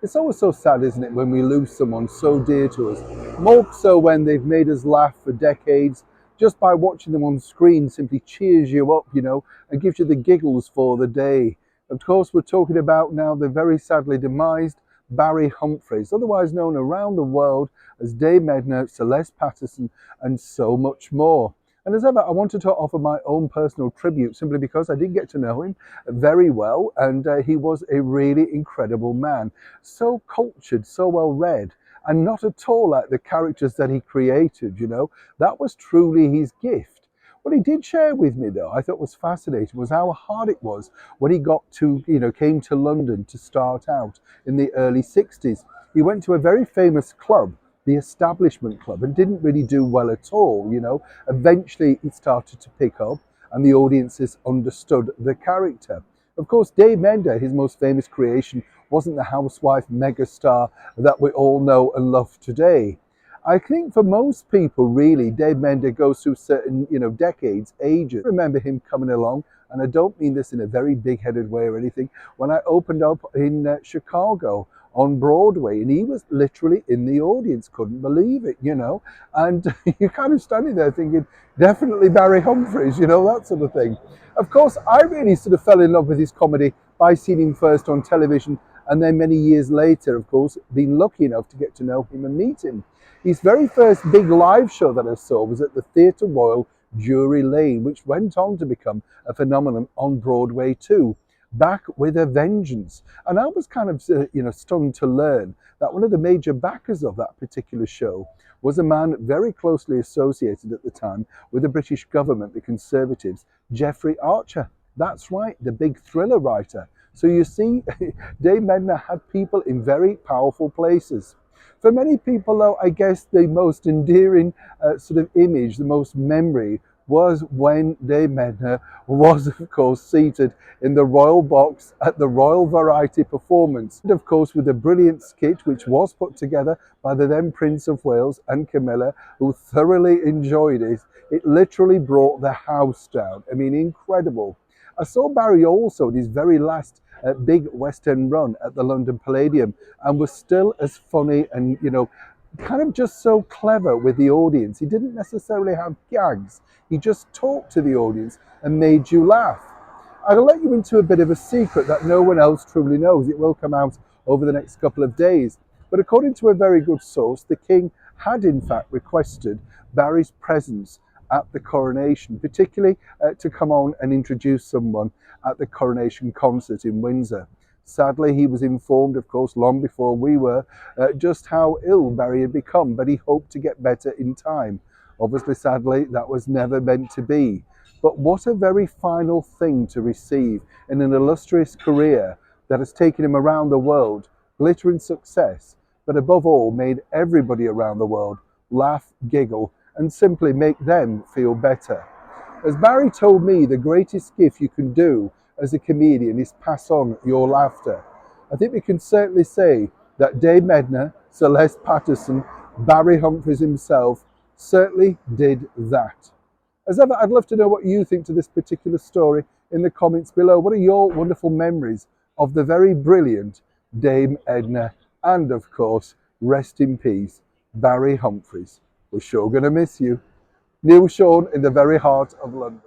It's always so sad, isn't it, when we lose someone so dear to us? More so when they've made us laugh for decades. Just by watching them on screen simply cheers you up, and gives you the giggles for the day. Of course, we're talking about now the very sadly demised Barry Humphries, otherwise known around the world as Dame Edna, Celeste Patterson, and so much more. And as ever, I wanted to offer my own personal tribute simply because I did get to know him very well, and he was a really incredible man. So cultured, so well read, and not at all like the characters that he created. That was truly his gift. What he did share with me, though, I thought was fascinating, was how hard it was when he came to London to start out in the early 60s. He went to a very famous club, the Establishment Club, and didn't really do well at all. Eventually, it started to pick up, and the audiences understood the character. Of course, Dame Edna, his most famous creation, wasn't the housewife megastar that we all know and love today. I think for most people, really, Dave Edna goes through certain, decades, ages. I remember him coming along, and I don't mean this in a very big-headed way or anything, when I opened up in Chicago on Broadway, and he was literally in the audience, couldn't believe it. And you're kind of standing there thinking, definitely Barry Humphries, that sort of thing. Of course, I really sort of fell in love with his comedy by seeing him first on television, and then many years later, of course, being lucky enough to get to know him and meet him. His very first big live show that I saw was at the Theatre Royal, Drury Lane, which went on to become a phenomenon on Broadway too, back with a vengeance. And I was kind of, stunned to learn that one of the major backers of that particular show was a man very closely associated at the time with the British government, the Conservatives, Jeffrey Archer. That's right, the big thriller writer. So you see, Dame Edna had people in very powerful places. For many people, though, I guess the most endearing sort of image, the most memory, was when Dame Edna was, of course, seated in the royal box at the Royal Variety Performance. And of course, with a brilliant skit which was put together by the then Prince of Wales and Camilla, who thoroughly enjoyed it. It literally brought the house down. I mean, incredible. I saw Barry also in his very last big West End run at the London Palladium, and was still as funny and, kind of just so clever with the audience. He didn't necessarily have gags. He just talked to the audience and made you laugh. I'll let you into a bit of a secret that no one else truly knows. It will come out over the next couple of days. But according to a very good source, the King had in fact requested Barry's presence at the coronation, particularly to come on and introduce someone at the coronation concert in Windsor. Sadly, he was informed, of course, long before we were, just how ill Barry had become, but he hoped to get better in time. Obviously, sadly, that was never meant to be. But what a very final thing to receive in an illustrious career that has taken him around the world, glittering success, but above all made everybody around the world laugh, giggle, and simply make them feel better. As Barry told me, the greatest gift you can do as a comedian is pass on your laughter. I think we can certainly say that Dame Edna, Celeste Patterson, Barry Humphries himself certainly did that. As ever, I'd love to know what you think to this particular story in the comments below. What are your wonderful memories of the very brilliant Dame Edna? And of course, rest in peace, Barry Humphries. We're sure going to miss you. Neil Sean in the very heart of London.